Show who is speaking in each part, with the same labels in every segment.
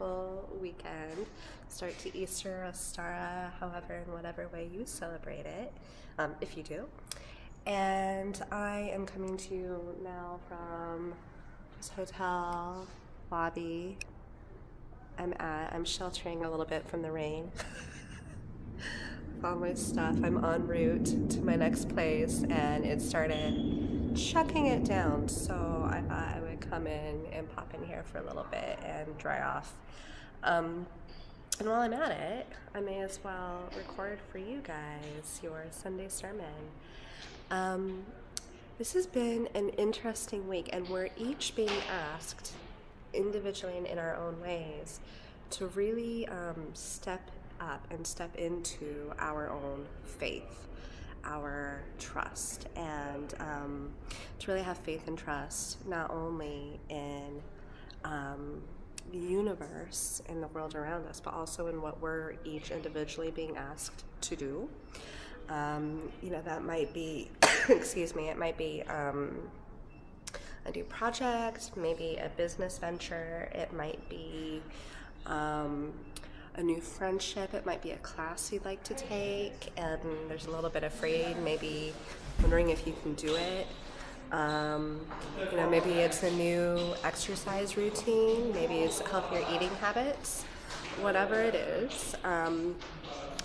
Speaker 1: beautiful weekend. Start to Easter, Ostara, however and whatever way you celebrate it, if you do. And I am coming to you now from this hotel lobby I'm sheltering a little bit from the rain. All my stuff. I'm en route to my next place, and it started chucking it down, so I thought I would come in and pop in here for a little bit and dry off. And while I'm at it, I may as well record for you guys your Sunday sermon. This has been an interesting week, and we're each being asked individually and in our own ways to really step up and step into our own faith, our trust, and to really have faith and trust not only in the universe and the world around us, but also in what we're each individually being asked to do. That might be, excuse me, it might be a new project, maybe a business venture, it might be a new friendship, it might be a class you'd like to take, and there's a little bit afraid, maybe wondering if you can do it. Maybe it's a new exercise routine, maybe it's healthier eating habits, whatever it is.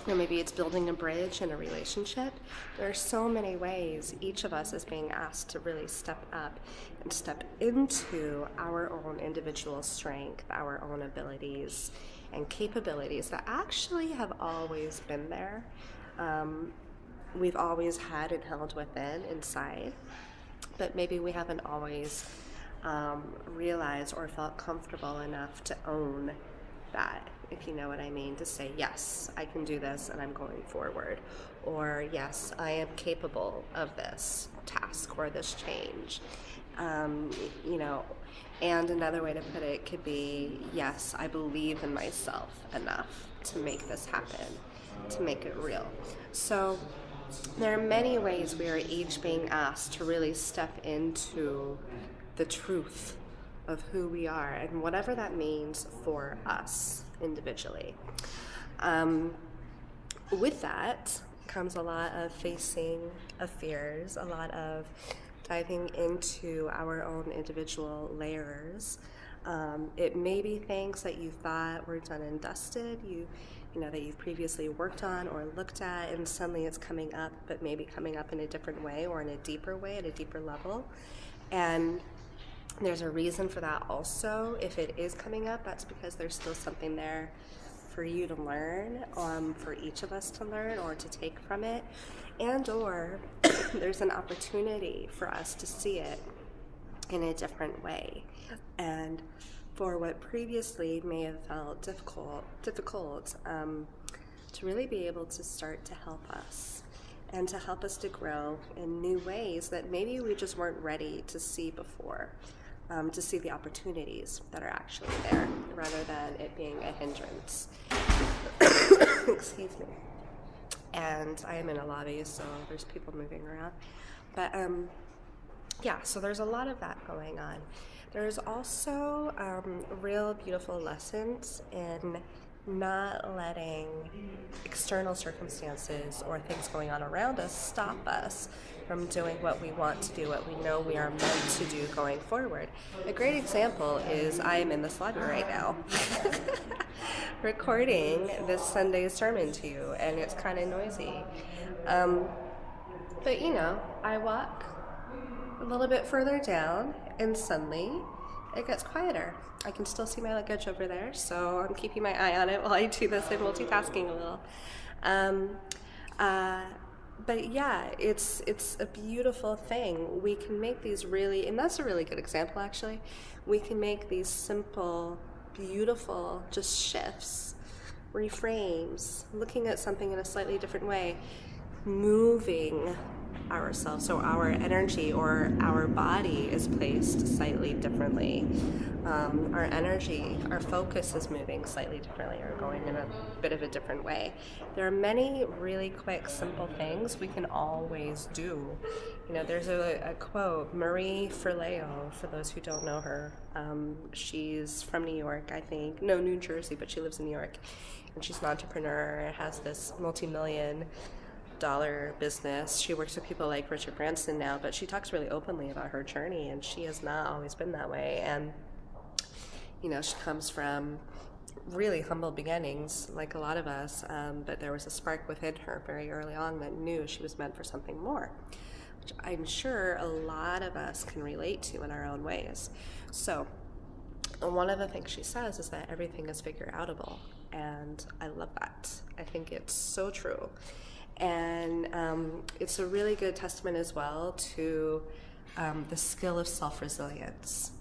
Speaker 1: Maybe it's building a bridge in a relationship. There are so many ways each of us is being asked to really step up and step into our own individual strength, our own abilities and capabilities that actually have always been there. We've always had and held within, inside, but maybe we haven't always realized or felt comfortable enough to own that, if you know what I mean, to say, yes, I can do this and I'm going forward, or yes, I am capable of this task or this change. And another way to put it could be, yes, I believe in myself enough to make this happen, to make it real. So there are many ways we are each being asked to really step into the truth of who we are and whatever that means for us individually. With that comes a lot of facing of fears, a lot of diving into our own individual layers. It may be things that you thought were done and dusted, that you've previously worked on or looked at, and suddenly it's coming up, but maybe coming up in a different way or in a deeper way, at a deeper level. And there's a reason for that also. If it is coming up, that's because there's still something there for you to learn, for each of us to learn or to take from it, and or there's an opportunity for us to see it in a different way. And for what previously may have felt difficult, to really be able to start to help us and to help us to grow in new ways that maybe we just weren't ready to see before. To see the opportunities that are actually there, rather than it being a hindrance. Excuse me. And I am in a lobby, so there's people moving around. But so there's a lot of that going on. There's also real beautiful lessons in not letting external circumstances or things going on around us stop us from doing what we want to do, what we know we are meant to do going forward. A great example is I am in this lobby right now recording this Sunday sermon to you, and it's kind of noisy. But I walk a little bit further down and suddenly it gets quieter. I can still see my luggage over there, so I'm keeping my eye on it while I do this. I'm multitasking a little. But yeah, it's a beautiful thing. We can make these really, and that's a really good example actually, we can make these simple, beautiful just shifts, reframes, looking at something in a slightly different way, moving ourselves, so our energy or our body is placed slightly differently. Our energy, our focus is moving slightly differently or going in a bit of a different way. There are many really quick, simple things we can always do You know, there's a quote, Marie Forleo, for those who don't know her. She's from New York, I think. No, New Jersey, but she lives in New York. And she's an entrepreneur, has this multi-million-dollar business. She works with people like Richard Branson now, but she talks really openly about her journey, and she has not always been that way. And, you know, she comes from really humble beginnings, like a lot of us, but there was a spark within her very early on that knew she was meant for something more, which I'm sure a lot of us can relate to in our own ways. So one of the things she says is that everything is figure outable, and I love that. I think it's so true. And it's a really good testament as well to the skill of self-resilience,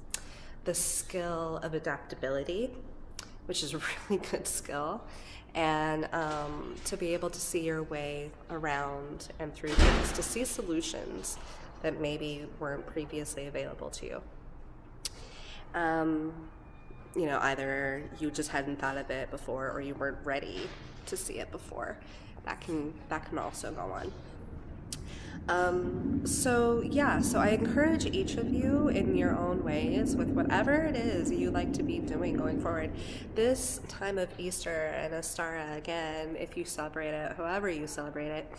Speaker 1: the skill of adaptability, which is a really good skill, and to be able to see your way around and through things, to see solutions that maybe weren't previously available to you. You know, either you just hadn't thought of it before, or you weren't ready to see it before. That can also go on. So I encourage each of you in your own ways with whatever it is you like to be doing going forward. This time of Easter and Ostara, again, if you celebrate it, however you celebrate it,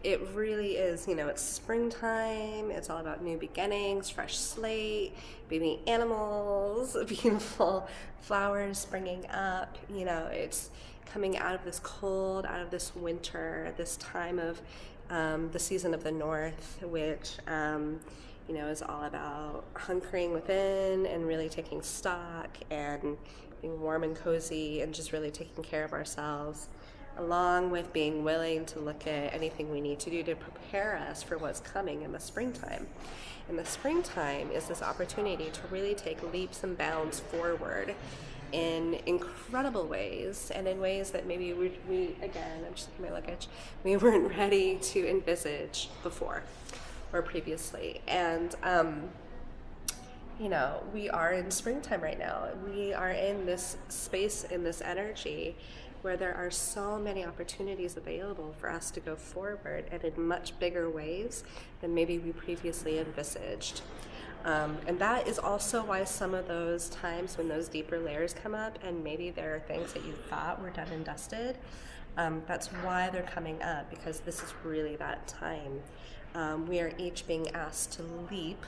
Speaker 1: it really is, you know, it's springtime, it's all about new beginnings, fresh slate, baby animals, beautiful flowers springing up, you know, it's coming out of this cold, out of this winter, this time of the season of the North, which you know, is all about hunkering within and really taking stock and being warm and cozy and just really taking care of ourselves, along with being willing to look at anything we need to do to prepare us for what's coming in the springtime. And the springtime is this opportunity to really take leaps and bounds forward in incredible ways, and in ways that maybe we again, I'm just looking at my luggage, we weren't ready to envisage before or previously. And you know, we are in springtime right now. We are in this space, in this energy, where there are so many opportunities available for us to go forward, and in much bigger ways than maybe we previously envisaged. And that is also why some of those times when those deeper layers come up, and maybe there are things that you thought were done and dusted, that's why they're coming up, because this is really that time. We are each being asked to leap,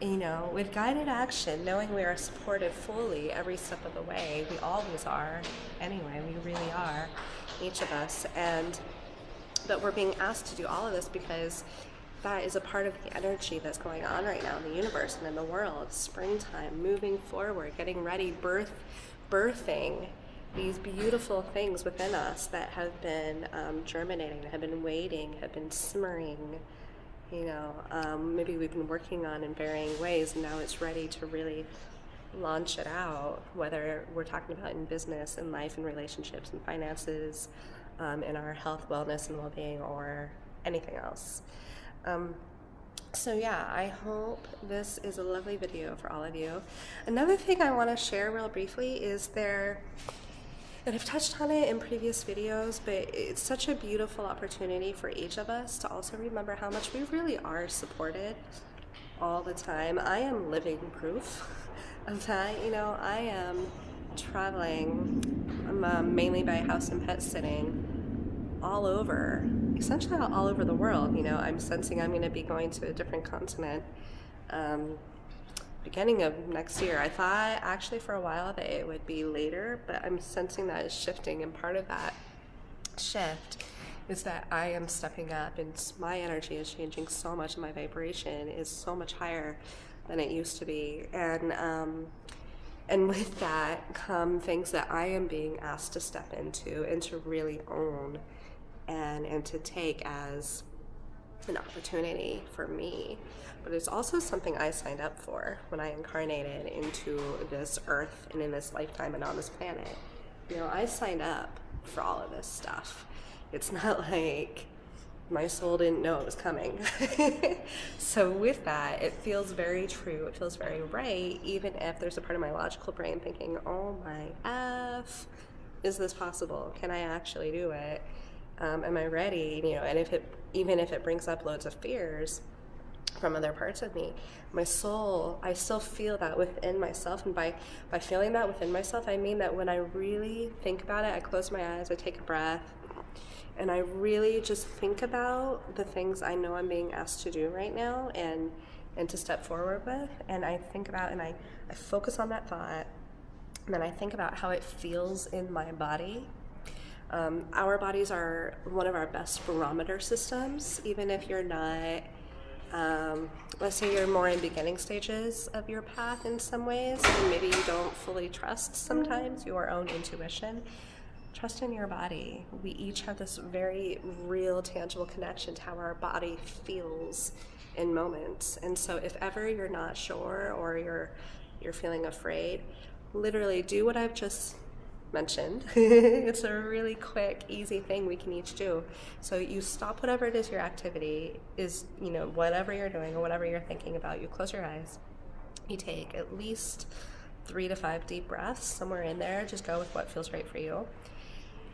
Speaker 1: you know, with guided action, knowing we are supported fully every step of the way. We always are, anyway, we really are, each of us. But we're being asked to do all of this because that is a part of the energy that's going on right now in the universe and in the world. Springtime, moving forward, getting ready, birthing these beautiful things within us that have been germinating, that have been waiting, have been simmering, you know, maybe we've been working on in varying ways, and now it's ready to really launch it out, whether we're talking about in business, in life, in relationships, in finances, in our health, wellness, and well-being, or anything else. So yeah, I hope this is a lovely video for all of you. Another thing I want to share real briefly is and I've touched on it in previous videos, but it's such a beautiful opportunity for each of us to also remember how much we really are supported all the time. I am living proof of that. You know, I am traveling, mainly by house and pet sitting, all over, essentially all over the world. You know, I'm sensing I'm going to be going to a different continent beginning of next year. I thought actually for a while that it would be later, but I'm sensing that it's shifting, and part of that shift is that I am stepping up, and my energy is changing so much, and my vibration is so much higher than it used to be. And with that come things that I am being asked to step into and to really own and to take as an opportunity for me. But it's also something I signed up for when I incarnated into this earth and in this lifetime and on this planet. You know, I signed up for all of this stuff. It's not like my soul didn't know it was coming. So with that, it feels very true. It feels very right, even if there's a part of my logical brain thinking, oh my F, is this possible? Can I actually do it? Am I ready? You know, and even if it brings up loads of fears, from other parts of me. My soul, I still feel that within myself. And by feeling that within myself, I mean that when I really think about it, I close my eyes, I take a breath, and I really just think about the things I know I'm being asked to do right now and to step forward with. And I think about, and I focus on that thought, and then I think about how it feels in my body. Our bodies are one of our best barometer systems, even if you're not, let's say you're more in beginning stages of your path in some ways, and maybe you don't fully trust sometimes your own intuition. Trust in your body. We each have this very real, tangible connection to how our body feels in moments. And so if ever you're not sure or you're feeling afraid, literally do what I've just mentioned. It's a really quick, easy thing we can each do. So you stop whatever it is your activity is, whatever you're doing or whatever you're thinking about, you close your eyes, you take at least 3 to 5 deep breaths, somewhere in there, just go with what feels right for you.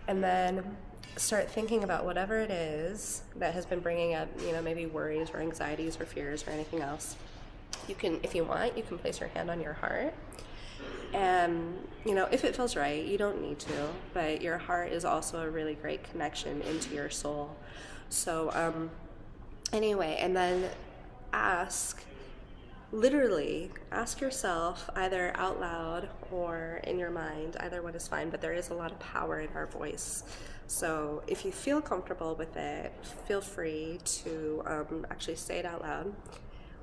Speaker 1: And then start thinking about whatever it is that has been bringing up, maybe worries or anxieties or fears or anything else. You can, if you want, you can place your hand on your heart. And, if it feels right, you don't need to, but your heart is also a really great connection into your soul. So, anyway, and then literally ask yourself either out loud or in your mind, either one is fine, but there is a lot of power in our voice. So if you feel comfortable with it, feel free to actually say it out loud.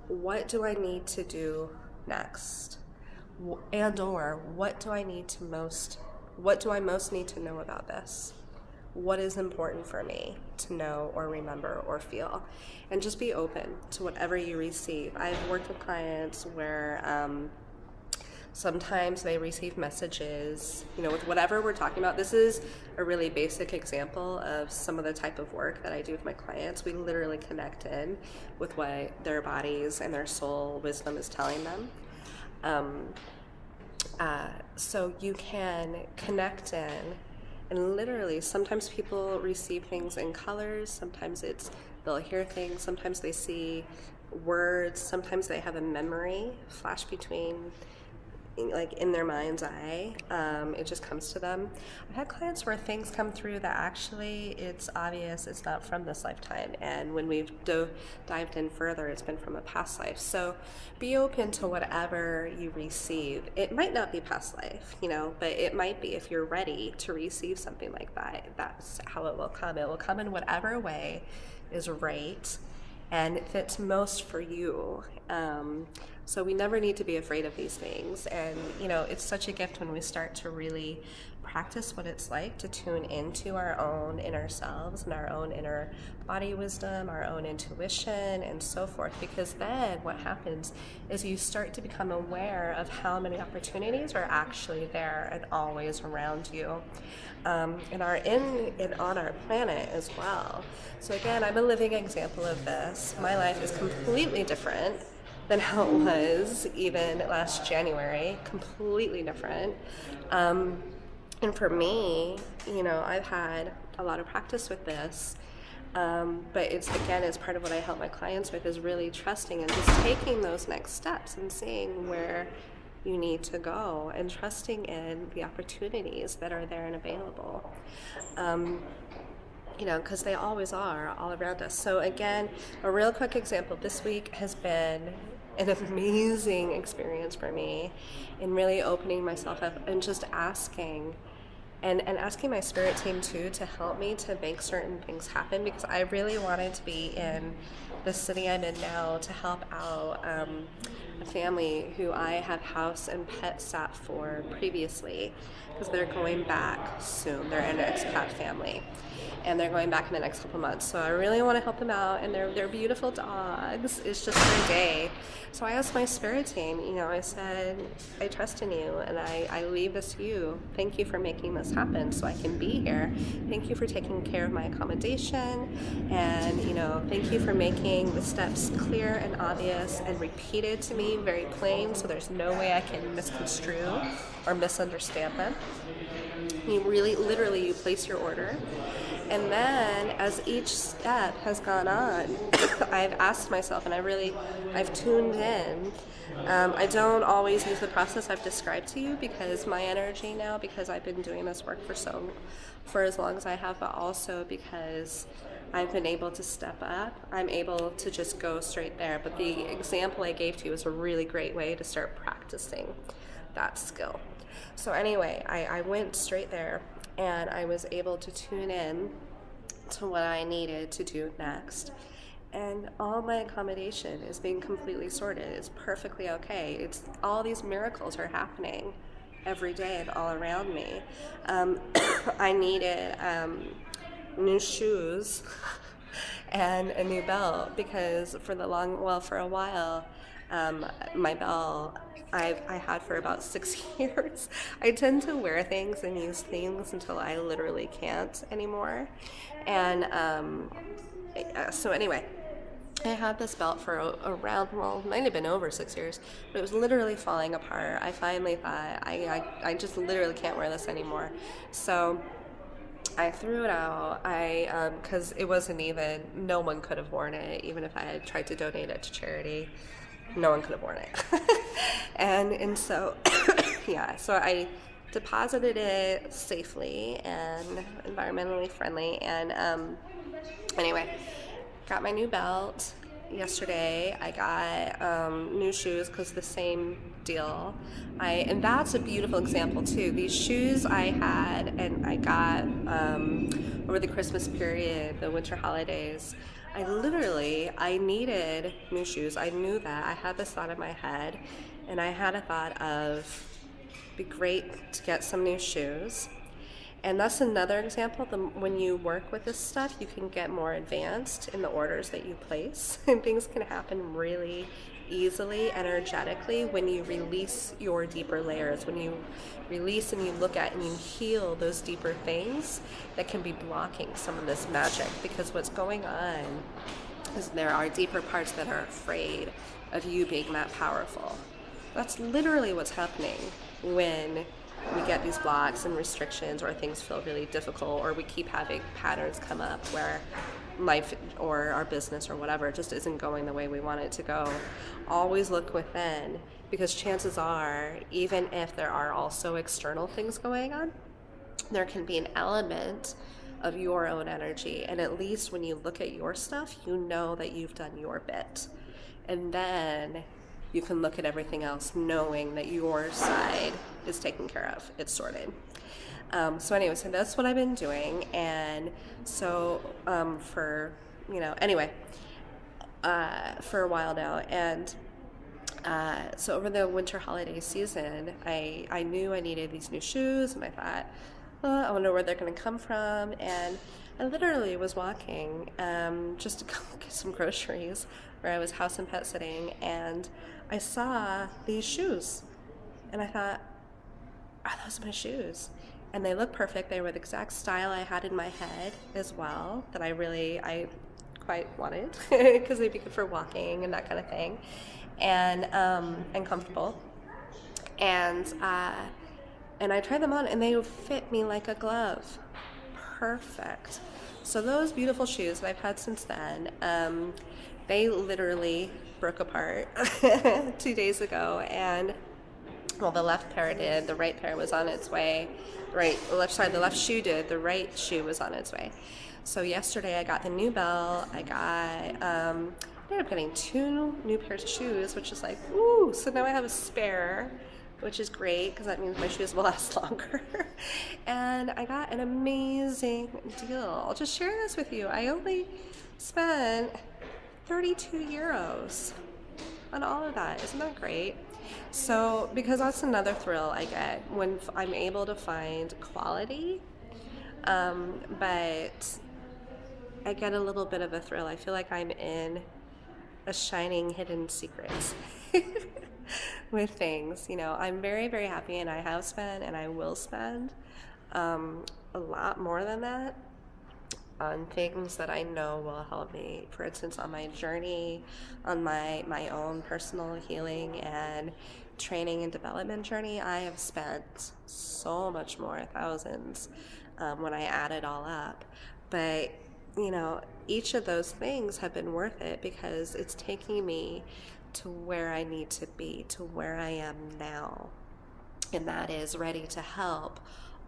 Speaker 1: What do I need to do next? And or what do I most need to know about this? What is important for me to know or remember or feel? And just be open to whatever you receive. I've worked with clients where sometimes they receive messages, with whatever we're talking about. This is a really basic example of some of the type of work that I do with my clients. We literally connect in with what their bodies and their soul wisdom is telling them. So you can connect in, and literally sometimes people receive things in colors, sometimes they'll hear things, sometimes they see words, sometimes they have a memory flash between, like in their mind's eye. It just comes to them. I've had clients where things come through that actually it's obvious it's not from this lifetime, and when we've dived in further, it's been from a past life. So be open to whatever you receive. It might not be past life, but it might be. If you're ready to receive something like that, that's how it will come. It will come in whatever way is right and it fits most for you. So we never need to be afraid of these things. And, it's such a gift when we start to really practice what it's like to tune into our own inner selves and our own inner body wisdom, our own intuition, and so forth. Because then what happens is you start to become aware of how many opportunities are actually there and always around you. And are in and on our planet as well. So again, I'm a living example of this. My life is completely different than how it was even last January, completely different. And for me, I've had a lot of practice with this, but it's part of what I help my clients with, is really trusting and just taking those next steps and seeing where you need to go and trusting in the opportunities that are there and available. Because they always are all around us. So again, a real quick example this week has been an amazing experience for me in really opening myself up and just asking and asking my spirit team too to help me to make certain things happen, because I really wanted to be in the city I'm in now to help out a family who I have house and pet sat for previously, because they're going back soon. They're an expat family, and they're going back in the next couple months. So I really want to help them out, and they're beautiful dogs. It's just their day. So I asked my spirit team, I said, I trust in you, and I leave this to you. Thank you for making this happen so I can be here. Thank you for taking care of my accommodation, and thank you for making the steps clear and obvious and repeated to me, very plain, so there's no way I can misconstrue or misunderstand them. You really, literally, you place your order, And then as each step has gone on, I've asked myself, and I've tuned in. I don't always use the process I've described to you because my energy now, because I've been doing this work for as long as I have, but also because I've been able to step up, I'm able to just go straight there. But the example I gave to you is a really great way to start practicing that skill. So anyway, I went straight there, and I was able to tune in to what I needed to do next. And all my accommodation is being completely sorted. It's perfectly okay. It's all these miracles are happening every day and all around me. I needed new shoes and a new belt because for a while, my belt I had for about 6 years. I tend to wear things and use things until I literally can't anymore. And so anyway, I had this belt for around, well, it might have been over 6 years, but it was literally falling apart. I finally thought, I just literally can't wear this anymore. So I threw it out. Because it wasn't even, no one could have worn it, even if I had tried to donate it to charity. No one could have worn it. and so, yeah, so I deposited it safely and environmentally friendly. And anyway, got my new belt yesterday. I got new shoes because the same deal. And that's a beautiful example too. These shoes I had and I got over the Christmas period, the winter holidays. I needed new shoes. I knew that. I had this thought in my head, and I had a thought of, it'd be great to get some new shoes. And that's another example. When you work with this stuff, you can get more advanced in the orders that you place, and things can happen really easily, energetically, when you release your deeper layers, when you release and you look at and you heal those deeper things that can be blocking some of this magic. Because what's going on is there are deeper parts that are afraid of you being that powerful. That's literally what's happening when we get these blocks and restrictions, or things feel really difficult, or we keep having patterns come up where life or our business or whatever just isn't going the way we want it to go. Always look within, because chances are, even if there are also external things going on, there can be an element of your own energy. And at least when you look at your stuff, you know that you've done your bit. And then you can look at everything else knowing that your side is taken care of. It's sorted. So anyway, so that's what I've been doing. And so for a while now. And so over the winter holiday season, I knew I needed these new shoes, and I thought, I wonder where they're going to come from. And I literally was walking just to go get some groceries, where I was house and pet sitting, and I saw these shoes, and I thought, are those my shoes? And they look perfect. They were the exact style I had in my head as well, that I quite wanted, because they'd be good for walking and that kind of thing, and comfortable. And I tried them on, and they fit me like a glove. Perfect. So those beautiful shoes that I've had since then, they literally broke apart 2 days ago, and well, the left pair did, the right pair was on its way. The left shoe did, the right shoe was on its way. So yesterday I got the new belt. I ended up getting 2 new pairs of shoes, which is like, ooh, so now I have a spare, which is great, because that means my shoes will last longer. And I got an amazing deal. I'll just share this with you. I only spent 32 euros on all of that. Isn't that great? So, because that's another thrill I get when I'm able to find quality, but I get a little bit of a thrill. I feel like I'm in a shining hidden secret with things. I'm very, very happy, and I have spent and I will spend a lot more than that on things that I know will help me. For instance, on my journey, on my own personal healing and training and development journey, I have spent so much more, thousands, when I add it all up. But, each of those things have been worth it because it's taking me to where I need to be, to where I am now. And that is ready to help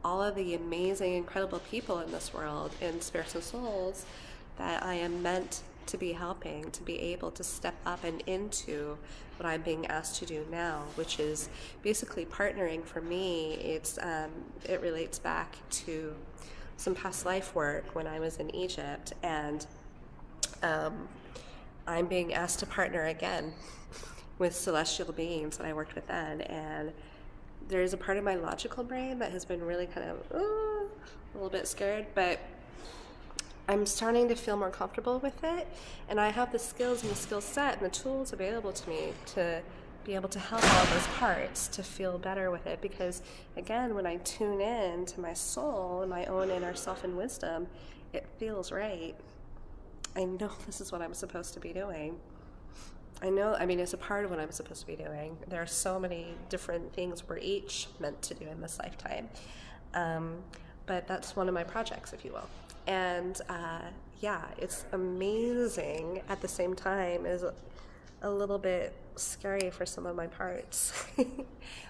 Speaker 1: all of the amazing, incredible people in this world, in spirits and souls, that I am meant to be helping, to be able to step up and into what I'm being asked to do now, which is basically partnering. For me, it relates back to some past life work when I was in Egypt, and I'm being asked to partner again with celestial beings that I worked with then. And there's a part of my logical brain that has been really kind of a little bit scared, but I'm starting to feel more comfortable with it, and I have the skills and the skill set and the tools available to me to be able to help all those parts to feel better with it. Because again, when I tune in to my soul and my own inner self and wisdom, it feels right. I know this is what I'm supposed to be doing. It's a part of what I'm supposed to be doing. There are so many different things we're each meant to do in this lifetime. But that's one of my projects, if you will. And it's amazing. At the same time, is a little bit scary for some of my parts.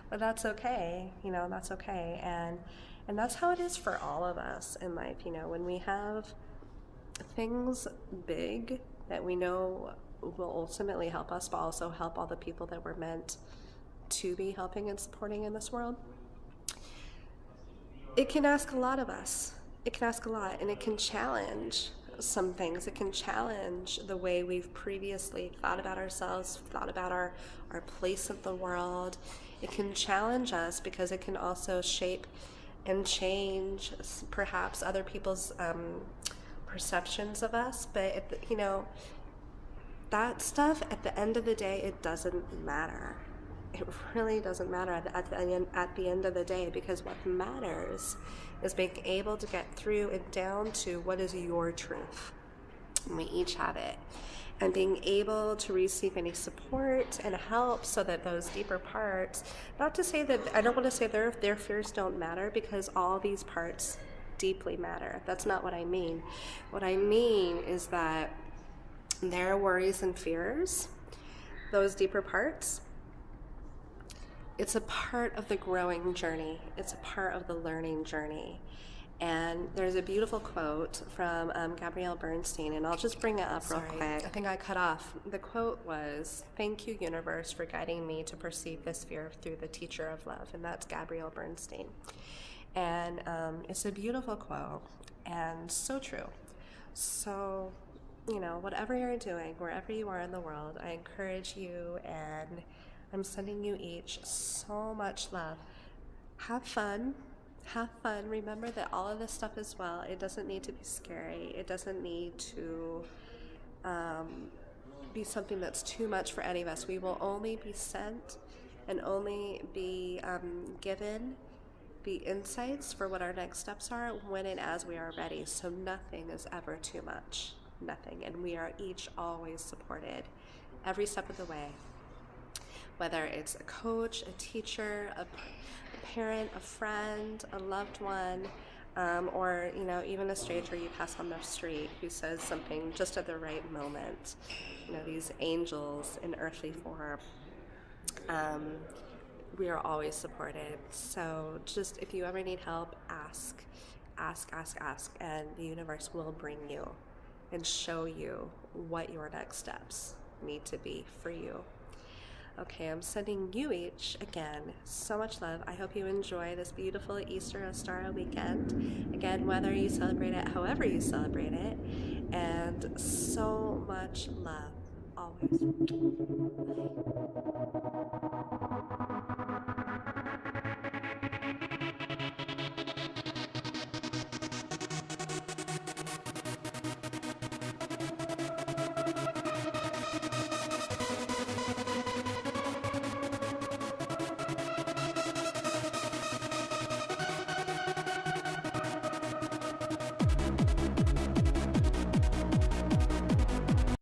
Speaker 1: But that's okay. That's okay. And that's how it is for all of us in life. When we have things big that we know will ultimately help us, but also help all the people that we're meant to be helping and supporting in this world, it can ask a lot of us. It can ask a lot, and it can challenge some things. It can challenge the way we've previously thought about ourselves, thought about our place in the world. It can challenge us because it can also shape and change perhaps other people's perceptions of us. But that stuff, at the end of the day, it doesn't matter. It really doesn't matter at the end of the day, because what matters is being able to get through and down to what is your truth. And we each have it. And being able to receive any support and help so that those deeper parts, not to say that, I don't want to say their fears don't matter, because all these parts deeply matter. That's not what I mean. What I mean is that their worries and fears, those deeper parts, it's a part of the growing journey. It's a part of the learning journey. And there's a beautiful quote from Gabrielle Bernstein, and I'll just bring it up real quick. I think I cut off. The quote was, "Thank you, universe, for guiding me to perceive this fear through the teacher of love." And that's Gabrielle Bernstein. And it's a beautiful quote, and so true. So, whatever you're doing, wherever you are in the world, I encourage you, and I'm sending you each so much love. Have fun. Have fun. Remember that all of this stuff as well, it doesn't need to be scary. It doesn't need to be something that's too much for any of us. We will only be sent and only be given the insights for what our next steps are when and as we are ready. So nothing is ever too much. Nothing. And we are each always supported every step of the way. Whether it's a coach, a teacher, a parent, a friend, a loved one, or even a stranger you pass on the street who says something just at the right moment. These angels in earthly form. We are always supported. So just, if you ever need help, ask, and the universe will bring you and show you what your next steps need to be for you. Okay, I'm sending you each, again, so much love. I hope you enjoy this beautiful Easter Ostara weekend. Again, whether you celebrate it, however you celebrate it. And so much love, always. Bye.